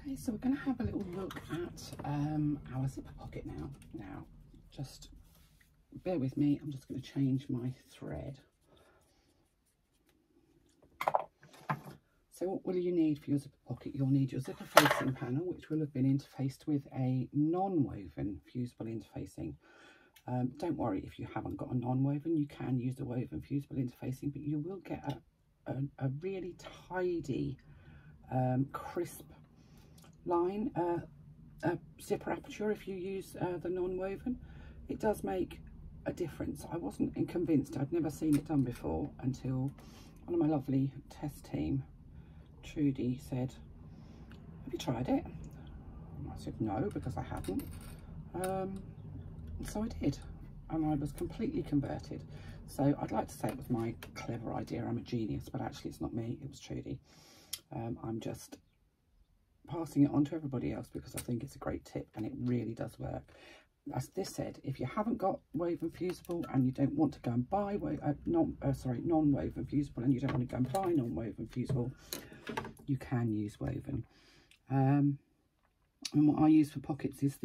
Okay, so we're going to have a little look at our zipper pocket now. Now, just bear with me, I'm just going to change my thread. So what will you need for your zipper pocket? You'll need your zipper facing panel, which will have been interfaced with a non-woven fusible interfacing. Don't worry if you haven't got a non-woven, you can use a woven fusible interfacing, but you will get a really tidy, crisp line, zipper aperture if you use the non-woven. It does make a difference. I wasn't convinced, I'd never seen it done before until one of my lovely test team, Trudy, said, have you tried it? And I said no, because I hadn't. So I did, and I was completely converted. So I'd like to say it was my clever idea, I'm a genius, but actually it's not me, it was Trudy. I'm just passing it on to everybody else because I think it's a great tip and it really does work. As this said, if you haven't got woven fusible and you don't want to go and buy non-woven fusible, and you don't want to go and buy non-woven fusible, you can use woven. And what I use for pockets is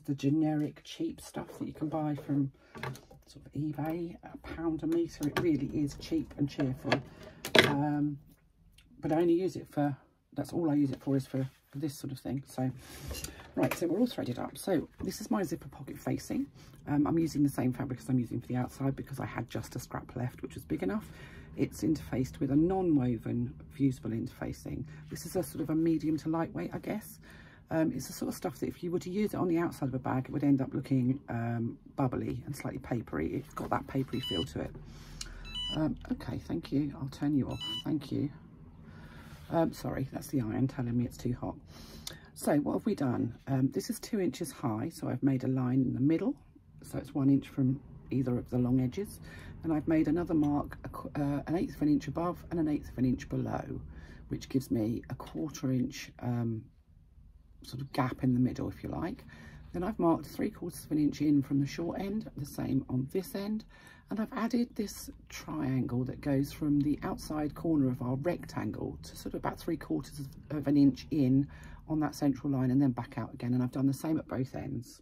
the generic cheap stuff that you can buy from sort of eBay, £1 a metre. It really is cheap and cheerful. But I only use it for, that's all I use it for, is for this sort of thing. So right, so we're all threaded up. So this is my zipper pocket facing. I'm using the same fabric as I'm using for the outside because I had just a scrap left, which was big enough. It's interfaced with a non-woven fusible interfacing. This is a sort of a medium to lightweight, I guess. It's the sort of stuff that if you were to use it on the outside of a bag, it would end up looking bubbly and slightly papery. It's got that papery feel to it. Okay, thank you. I'll turn you off. Thank you. Sorry, that's the iron telling me it's too hot. So what have we done? This is 2 inches high, so I've made a line in the middle, so it's 1 inch from either of the long edges, and I've made another mark an 1/8 of an inch above and an 1/8 of an inch below, which gives me a 1/4 inch sort of gap in the middle, if you like. Then I've marked 3/4 of an inch in from the short end, the same on this end, and I've added this triangle that goes from the outside corner of our rectangle to sort of about 3/4 of an inch in on that central line, and then back out again, and I've done the same at both ends.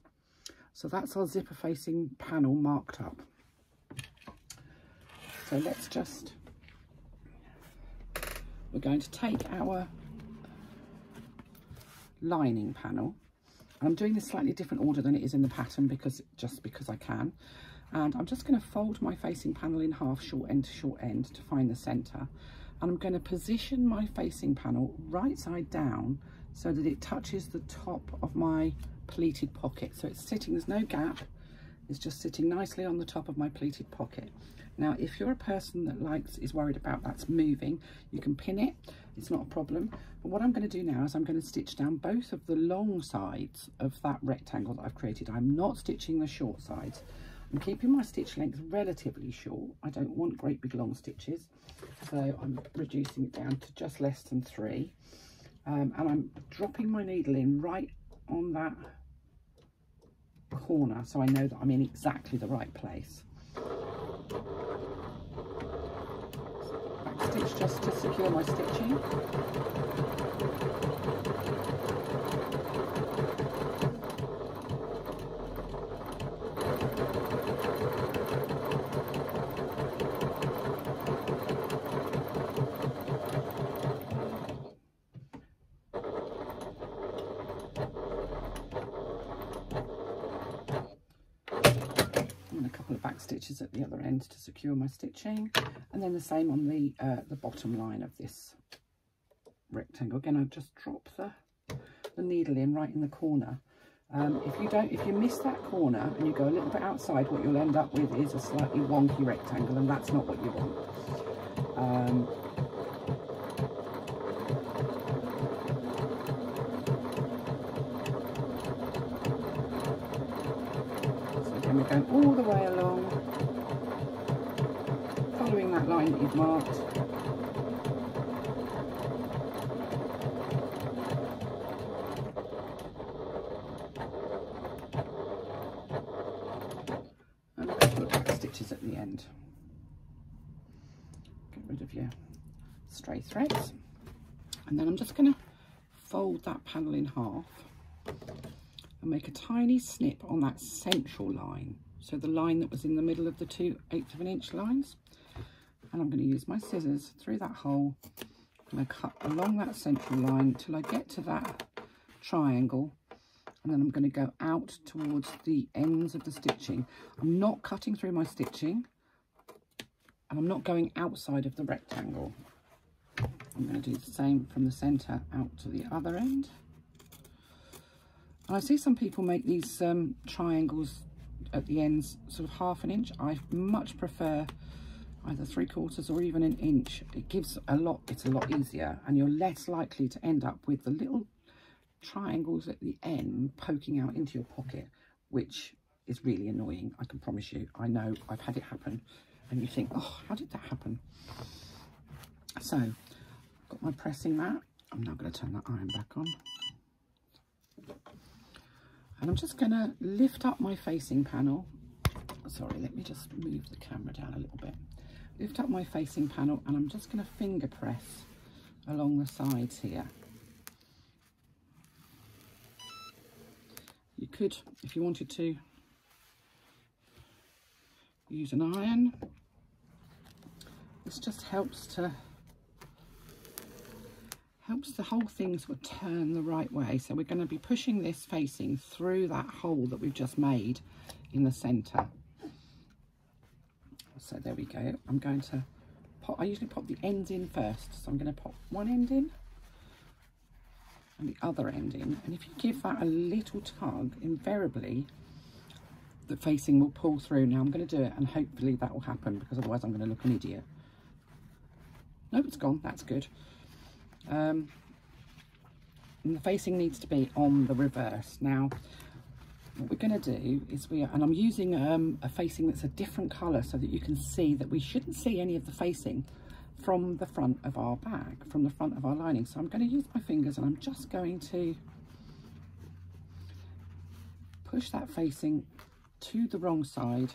So that's our zipper facing panel marked up. So let's just, we're going to take our lining panel, and I'm doing this slightly different order than it is in the pattern because I can, and I'm just going to fold my facing panel in half, short end to short end, to find the center, and I'm going to position my facing panel right side down so that it touches the top of my pleated pocket. So it's sitting, there's no gap, it's just sitting nicely on the top of my pleated pocket. Now, if you're a person that is worried about that's moving, you can pin it, it's not a problem. But what I'm going to do now is I'm going to stitch down both of the long sides of that rectangle that I've created. I'm not stitching the short sides. I'm keeping my stitch length relatively short. I don't want great big long stitches, so I'm reducing it down to just less than 3. And I'm dropping my needle in right on that corner so I know that I'm in exactly the right place. Back stitch just to secure my stitching. And a couple of back stitches at the other end to secure my stitching, and then the same on the bottom line of this rectangle. Again, I just drop the needle in right in the corner. If you miss that corner and you go a little bit outside, what you'll end up with is a slightly wonky rectangle, and that's not what you want. So we're going all the way along, following that line that you've marked. And a couple of back stitches at the end. Get rid of your stray threads. And then I'm just going to fold that panel in half and make a tiny snip on that central line. So the line that was in the middle of the 2/8 of an inch lines. And I'm going to use my scissors through that hole. I'm going to cut along that central line till I get to that triangle. And then I'm going to go out towards the ends of the stitching. I'm not cutting through my stitching. And I'm not going outside of the rectangle. I'm going to do the same from the centre out to the other end. And I see some people make these triangles at the ends sort of 1/2 inch. I much prefer either 3/4 or even an inch. It gives a lot, it's a lot easier, and you're less likely to end up with the little triangles at the end poking out into your pocket, which is really annoying, I can promise you. I know, I've had it happen, and you think, oh, how did that happen? So, I've got my pressing mat. I'm now going to turn that iron back on. And I'm just going to lift up my facing panel. Sorry, let me just move the camera down a little bit. Lift up my facing panel, and I'm just going to finger press along the sides here. You could, if you wanted to, use an iron. This just helps the whole thing sort of turn the right way. So we're going to be pushing this facing through that hole that we've just made in the centre. So there we go. I'm going to pop, I usually pop the ends in first. So I'm going to pop one end in and the other end in. And if you give that a little tug, invariably the facing will pull through. Now I'm going to do it, and hopefully that will happen, because otherwise I'm going to look an idiot. Nope, it's gone. That's good. And the facing needs to be on the reverse. Now what we're going to do is and I'm using a facing that's a different colour so that you can see that we shouldn't see any of the facing from the front of our bag, from the front of our lining. So I'm going to use my fingers, and I'm just going to push that facing to the wrong side,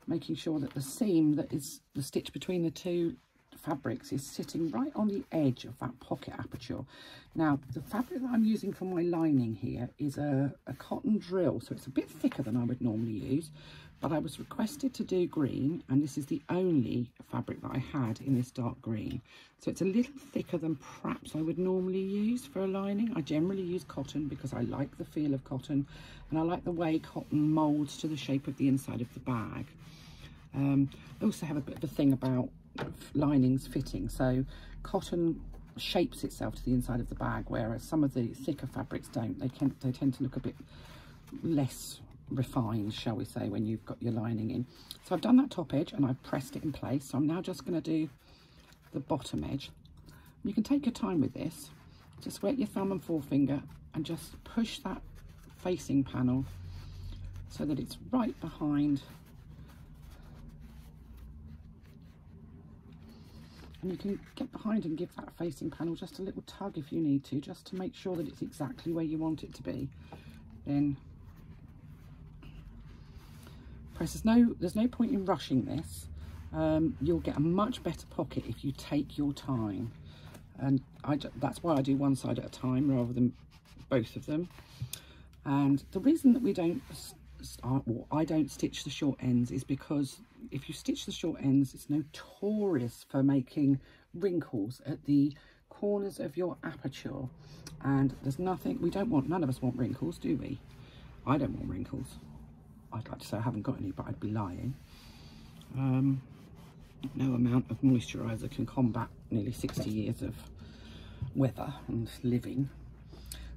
making sure that the seam that is the stitch between the two fabrics is sitting right on the edge of that pocket aperture. Now the fabric that I'm using for my lining here is a cotton drill, so it's a bit thicker than I would normally use, but I was requested to do green, and this is the only fabric that I had in this dark green, so it's a little thicker than perhaps I would normally use for a lining. I generally use cotton because I like the feel of cotton, and I like the way cotton molds to the shape of the inside of the bag. I also have a bit of a thing about linings fitting, so cotton shapes itself to the inside of the bag, whereas some of the thicker fabrics don't. They tend to look a bit less refined, shall we say, when you've got your lining in. So I've done that top edge and I've pressed it in place, so I'm now just going to do the bottom edge. You can take your time with this. Just wet your thumb and forefinger and just push that facing panel so that it's right behind. And you can get behind and give that facing panel just a little tug if you need to, just to make sure that it's exactly where you want it to be. Then press. There's no point in rushing this. You'll get a much better pocket if you take your time. And that's why I do one side at a time rather than both of them. And the reason that we don't I don't stitch the short ends is because if you stitch the short ends, it's notorious for making wrinkles at the corners of your aperture, and there's nothing, none of us want wrinkles, do we? I don't want wrinkles. I'd like to say I haven't got any, but I'd be lying. No amount of moisturiser can combat nearly 60 years of weather and living.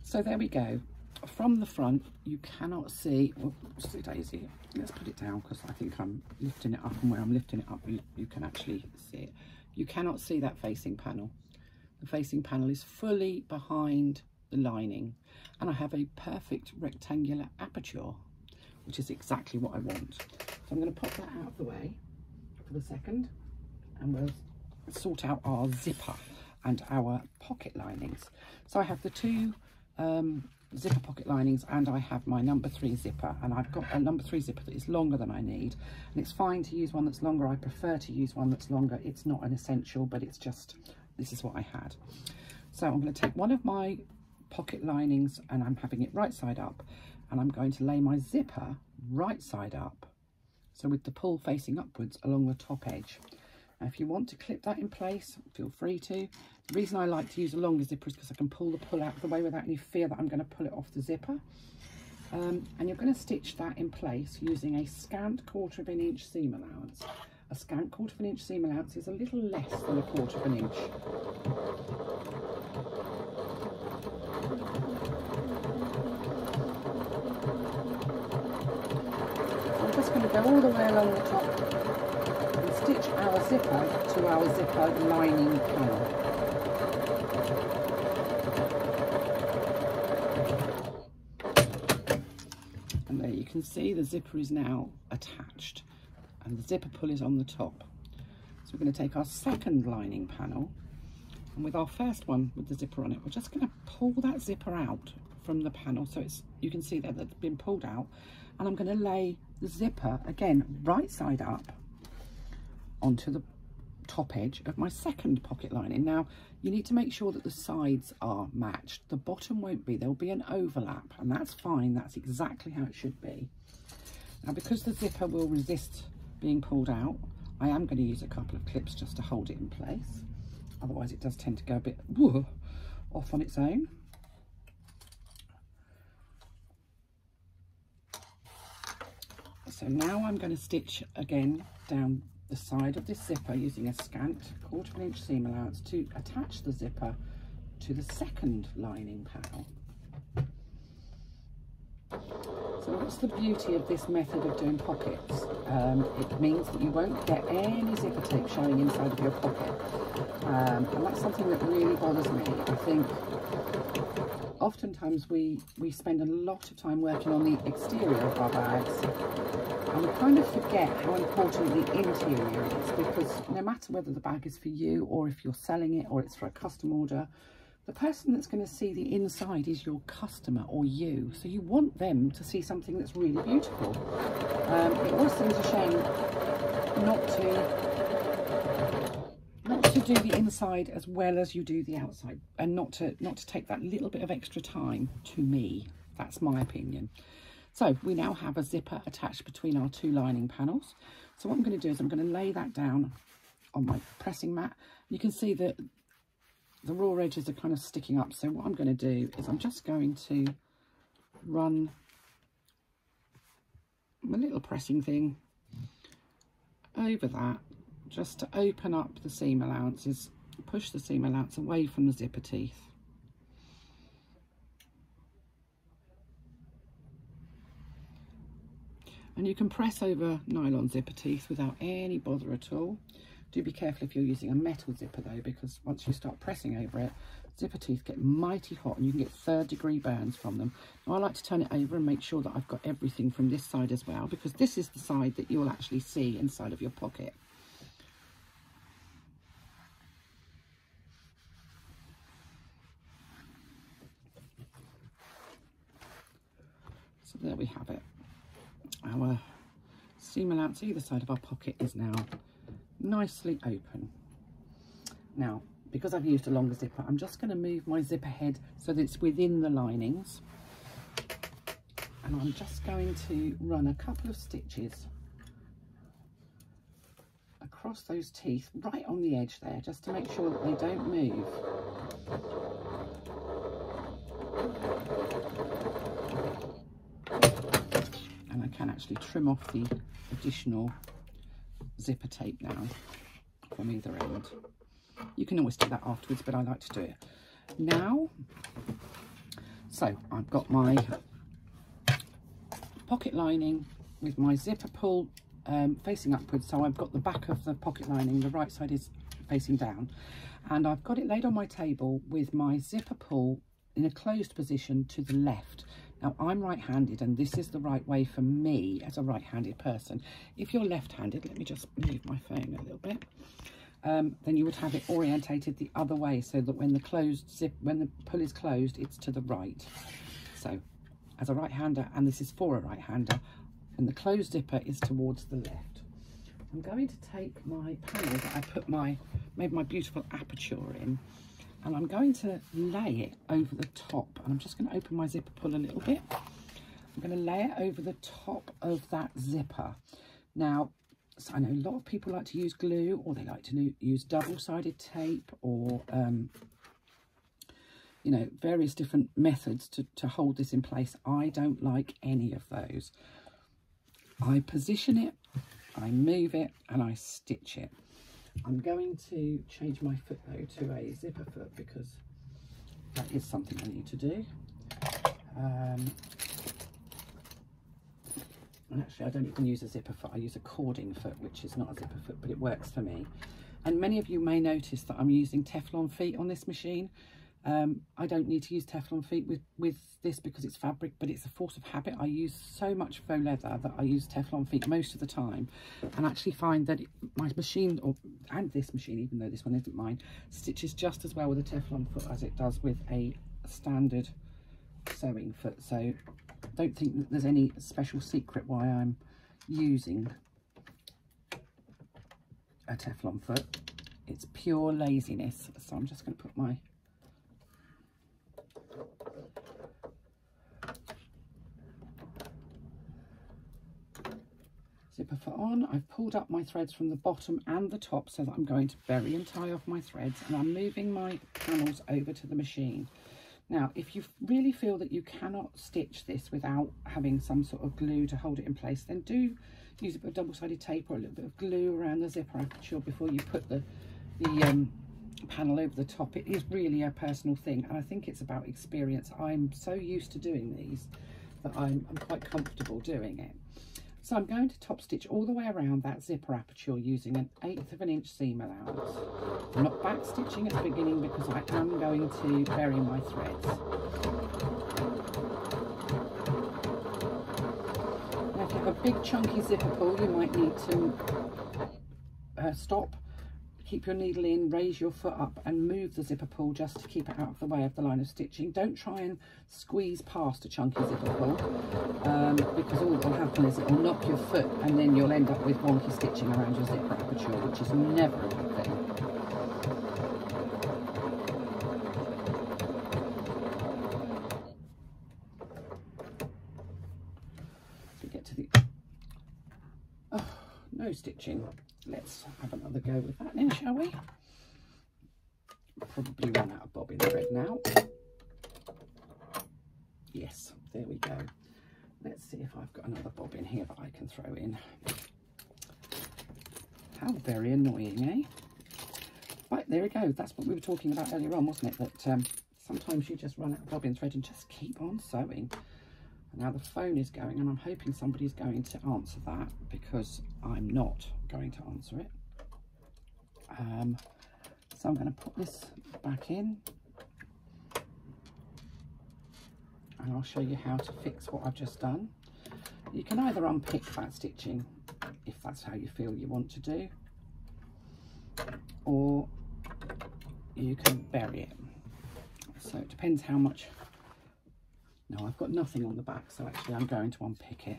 So there we go. From the front, you cannot see, whoops, Daisy, let's put it down because I think I'm lifting it up, and where I'm lifting it up you can actually see it. You cannot see that facing panel. The facing panel is fully behind the lining, and I have a perfect rectangular aperture, which is exactly what I want. So I'm going to pop that out of the way for the second, and we'll sort out our zipper and our pocket linings. So I have the two zipper pocket linings, and I have my number 3 zipper, and I've got a number 3 zipper that is longer than I need, and it's fine to use one that's longer. I prefer to use one that's longer. It's not an essential, but it's just, this is what I had. So I'm going to take one of my pocket linings and I'm having it right side up, and I'm going to lay my zipper right side up, so with the pull facing upwards along the top edge. Now if you want to clip that in place, feel free to. The reason I like to use a longer zipper is because I can pull the pull out of the way without any fear that I'm going to pull it off the zipper. And you're going to stitch that in place using a scant 1/4 inch seam allowance. A scant 1/4 inch seam allowance is a little less than a 1/4 inch. I'm just going to go all the way along the top and stitch our zipper to our zipper lining panel. And there you can see the zipper is now attached and the zipper pull is on the top. So we're going to take our second lining panel, and with our first one with the zipper on it, we're just going to pull that zipper out from the panel, so it's, you can see that it's been pulled out, and I'm going to lay the zipper again right side up onto the top edge of my second pocket lining. Now you need to make sure that the sides are matched. The bottom won't be, there'll be an overlap, and that's fine, that's exactly how it should be. Now because the zipper will resist being pulled out, I am going to use a couple of clips just to hold it in place, otherwise it does tend to go a bit off on its own. So now I'm going to stitch again down the side of this zipper using a scant 1/4 inch seam allowance to attach the zipper to the second lining panel. So what's the beauty of this method of doing pockets? It means that you won't get any zipper tape showing inside of your pocket, and that's something that really bothers me. I think oftentimes we spend a lot of time working on the exterior of our bags, and we kind of forget how important the interior is, because no matter whether the bag is for you or if you're selling it or it's for a custom order, the person that's going to see the inside is your customer or you. So you want them to see something that's really beautiful. It always seems a shame not to do the inside as well as you do the outside, and not to take that little bit of extra time, to me. That's my opinion. So we now have a zipper attached between our two lining panels. So what I'm going to do is I'm going to lay that down on my pressing mat. You can see that the raw edges are kind of sticking up. So what I'm going to do is I'm just going to run my little pressing thing over that, just to open up the seam allowances, push the seam allowance away from the zipper teeth. And you can press over nylon zipper teeth without any bother at all. Do be careful if you're using a metal zipper though, because once you start pressing over it, zipper teeth get mighty hot and you can get 3rd-degree burns from them. Now I like to turn it over and make sure that I've got everything from this side as well, because this is the side that you'll actually see inside of your pocket. So there we have it. Our seam allowance either side of our pocket is now nicely open. Now, because I've used a longer zipper, I'm just going to move my zipper head so that it's within the linings, and I'm just going to run a couple of stitches across those teeth right on the edge there, just to make sure that they don't move. And I can actually trim off the additional zipper tape now from either end. You can always do that afterwards, but I like to do it now. So I've got my pocket lining with my zipper pull facing upwards, so I've got the back of the pocket lining, the right side is facing down, and I've got it laid on my table with my zipper pull in a closed position to the left. Now I'm right-handed, and this is the right way for me as a right-handed person. If you're left-handed, let me just move my phone a little bit, then you would have it orientated the other way, so that when the pull is closed, it's to the right. So as a right-hander, and this is for a right-hander, and the closed zipper is towards the left. I'm going to take my panel that I made my beautiful aperture in, and I'm going to lay it over the top, and I'm just going to open my zipper pull a little bit. I'm going to lay it over the top of that zipper. Now, so I know a lot of people like to use glue, or they like to use double-sided tape, or you know, various different methods to hold this in place. I don't like any of those. I position it, I move it, and I stitch it. I'm going to change my foot though to a zipper foot, because that is something I need to do. And actually I don't even use a zipper foot, I use a cording foot, which is not a zipper foot, but it works for me. And many of you may notice that I'm using Teflon feet on this machine. I don't need to use Teflon feet with this because it's fabric, but it's a force of habit. I use so much faux leather that I use Teflon feet most of the time, and actually find that my machine, and this machine, even though this one isn't mine, stitches just as well with a Teflon foot as it does with a standard sewing foot. So I don't think that there's any special secret why I'm using a Teflon foot. It's pure laziness. So I'm just going to put my zipper foot on. I've pulled up my threads from the bottom and the top so that I'm going to bury and tie off my threads, and I'm moving my panels over to the machine. Now, if you really feel that you cannot stitch this without having some sort of glue to hold it in place, then do use a bit of double-sided tape or a little bit of glue around the zipper aperture before you put the panel over the top. It is really a personal thing, and I think it's about experience. I'm so used to doing these that I'm quite comfortable doing it. So I'm going to top stitch all the way around that zipper aperture using an 1/8 of an inch seam allowance. I'm not back stitching at the beginning because I am going to bury my threads. Now, if you have a big chunky zipper pull, you might need to stop, keep your needle in, raise your foot up and move the zipper pull just to keep it out of the way of the line of stitching. Don't try and squeeze past a chunky zipper pull, because all that will happen is it will knock your foot and then you'll end up with wonky stitching around your zipper aperture, which is never a good thing. So we get to the no stitching. Let's have another go with that then, shall we? Probably run out of bobbin thread now. Yes, there we go. Let's see if I've got another bobbin here that I can throw in. How very annoying, eh? Right, there we go. That's what we were talking about earlier on, wasn't it? That sometimes you just run out of bobbin thread and just keep on sewing. And now the phone is going, and I'm hoping somebody's going to answer that, because I'm not going to answer it. So I'm going to put this back in, and I'll show you how to fix what I've just done. You can either unpick that stitching if that's how you feel you want to do, or you can bury it. So it depends how much. No, I've got nothing on the back, so actually I'm going to unpick it.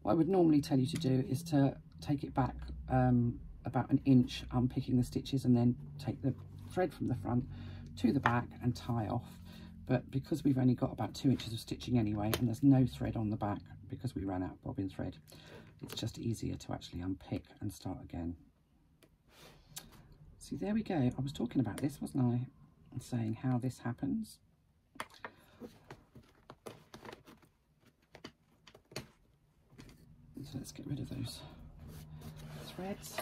What I would normally tell you to do is to take it back about an inch, unpicking the stitches, and then take the thread from the front to the back and tie off. But because we've only got about 2 inches of stitching anyway, and there's no thread on the back because we ran out of bobbin thread, it's just easier to actually unpick and start again. See, there we go. I was talking about this, wasn't I? And saying how this happens. So let's get rid of those threads.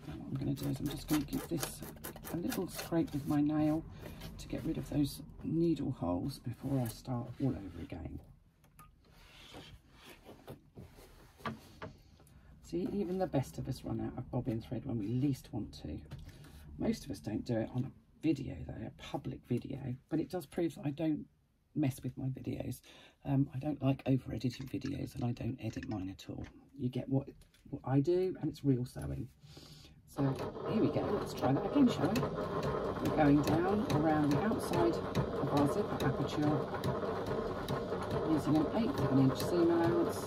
Now what I'm going to do is I'm just going to give this a little scrape with my nail to get rid of those needle holes before I start all over again. See, even the best of us run out of bobbin thread when we least want to. Most of us don't do it on a video though, a public video, but it does prove that I don't mess with my videos. I don't like over edited videos, and I don't edit mine at all. You get what I do, and it's real sewing. So here we go, let's try that again, shall we? We're going down around the outside of our zipper aperture using an 1/8 of an inch seam allowance.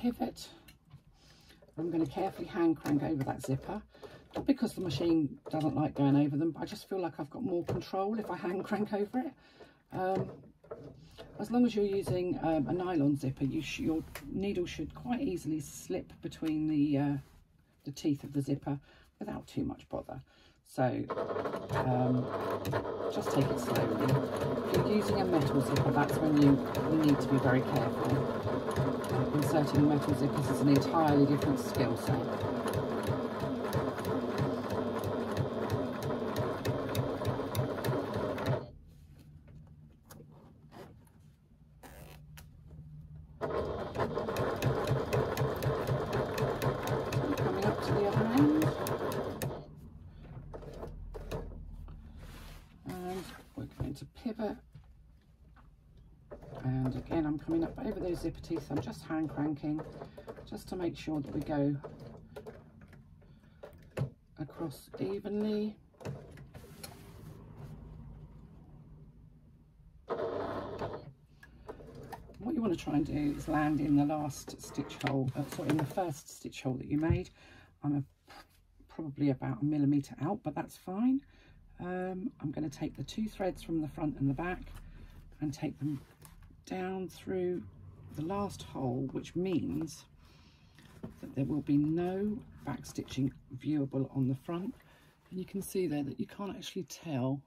pivot. I'm going to carefully hand crank over that zipper, not because the machine doesn't like going over them, but I just feel like I've got more control if I hand crank over it. As long as you're using a nylon zipper, your needle should quite easily slip between the teeth of the zipper without too much bother. So just take it slowly. If you're using a metal zipper, that's when you need to be very careful. Inserting metal zippers is an entirely different skill set. Coming up to the other end. And we're going to pivot. And again, I'm coming up over those zipper teeth. I'm just hand cranking just to make sure that we go across evenly. What you want to try and do is land in the last stitch hole, sorry, in the first stitch hole that you made. I'm probably about 1 millimetre out, but that's fine. I'm going to take the 2 threads from the front and the back and take them down through the last hole, which means that there will be no back stitching viewable on the front. And you can see there that you can't actually tell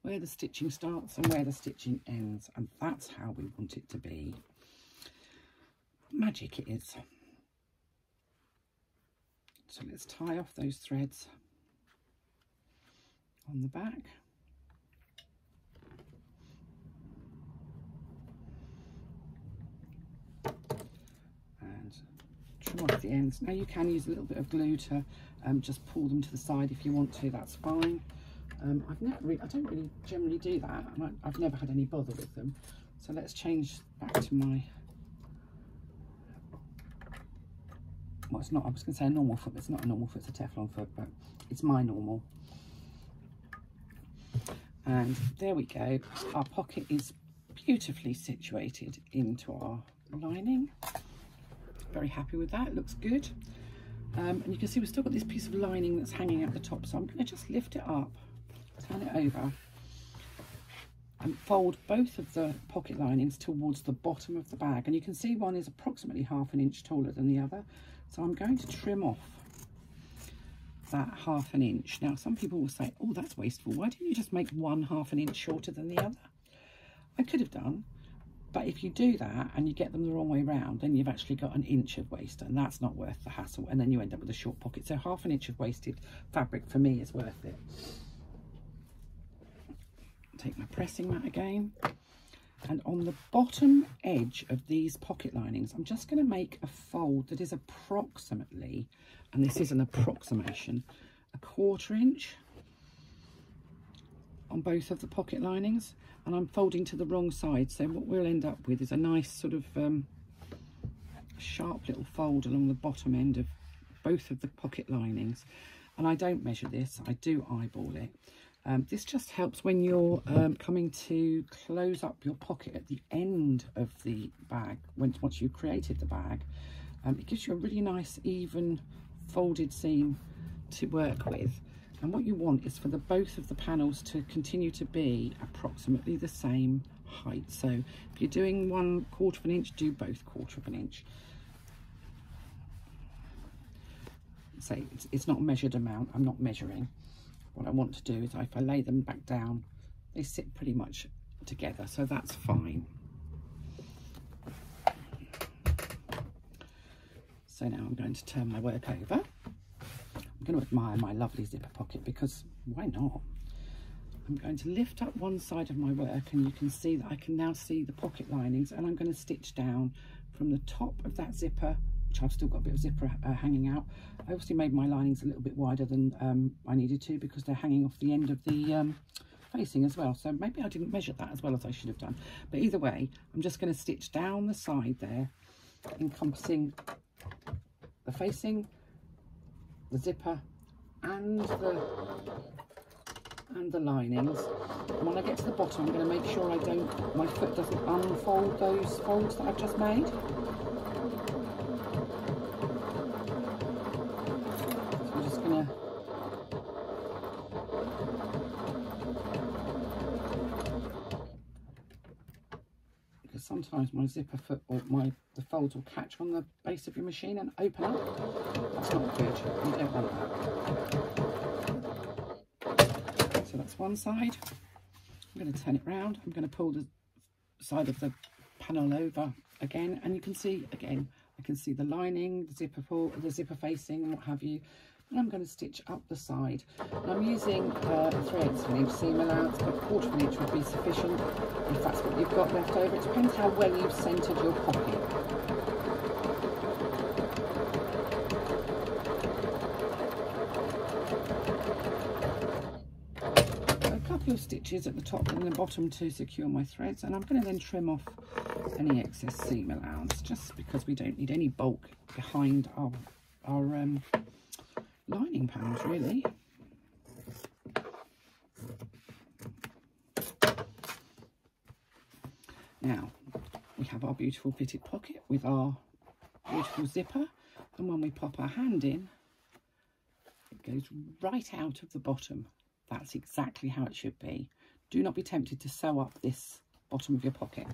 where the stitching starts and where the stitching ends, and that's how we want it to be. Magic it is. So let's tie off those threads on the back. And trim off the ends. Now you can use a little bit of glue to just pull them to the side if you want to, that's fine. I don't really generally do that, and I've never had any bother with them. So let's change back to my, well, it's not, I was going to say a normal foot, but it's not a normal foot, it's a Teflon foot, but it's my normal. And there we go, our pocket is beautifully situated into our lining. Very happy with that, it looks good. And you can see we've still got this piece of lining that's hanging at the top, so I'm going to just lift it up, turn it over and fold both of the pocket linings towards the bottom of the bag, and you can see one is approximately ½ an inch taller than the other, so I'm going to trim off that ½ an inch. Now some people will say, oh, that's wasteful, why didn't you just make one ½ an inch shorter than the other? I could have done, but if you do that and you get them the wrong way round, then you've actually got an inch of waste, and that's not worth the hassle, and then you end up with a short pocket. So ½ an inch of wasted fabric for me is worth it. Take my pressing mat again, and on the bottom edge of these pocket linings I'm just going to make a fold that is approximately, and this is an approximation, 1/4 inch on both of the pocket linings, and I'm folding to the wrong side, so what we'll end up with is a nice sort of sharp little fold along the bottom end of both of the pocket linings. And I don't measure this, I do eyeball it. This just helps when you're coming to close up your pocket at the end of the bag, once you've created the bag. It gives you a really nice even folded seam to work with, and what you want is for both of the panels to continue to be approximately the same height. So if you're doing 1/4 of an inch, do both 1/4 of an inch. So it's not a measured amount, I'm not measuring. What I want to do is if I lay them back down, they sit pretty much together, so that's fine. So now I'm going to turn my work over. I'm going to admire my lovely zipper pocket, because why not? I'm going to lift up one side of my work, and you can see that I can now see the pocket linings, and I'm going to stitch down from the top of that zipper, which I've still got a bit of zipper hanging out. I obviously made my linings a little bit wider than I needed to, because they're hanging off the end of the facing as well, so maybe I didn't measure that as well as I should have done. But either way, I'm just going to stitch down the side there, encompassing the facing, the zipper and the linings. And when I get to the bottom, I'm going to make sure my foot doesn't unfold those folds that I've just made. sometimes my zipper foot or the folds will catch on the base of your machine and open up. That's not good. You don't want that. So that's one side. I'm going to turn it round. I'm going to pull the side of the panel over again, and you can see again, I can see the lining, the zipper facing and what have you. And I'm going to stitch up the side. And I'm using a 3/8 of an inch seam allowance, but 1/4 of an inch would be sufficient if that's what you've got left over. It depends how well you've centred your pocket. A couple of stitches at the top and the bottom to secure my threads, and I'm going to then trim off any excess seam allowance, just because we don't need any bulk behind our lining panels really. Now we have our beautiful fitted pocket with our beautiful zipper, and when we pop our hand in, it goes right out of the bottom. That's exactly how it should be. Do not be tempted to sew up this bottom of your pocket.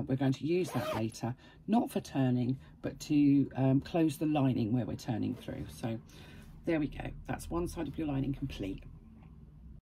We're going to use that later, not for turning, but to close the lining where we're turning through. So there we go. That's one side of your lining complete.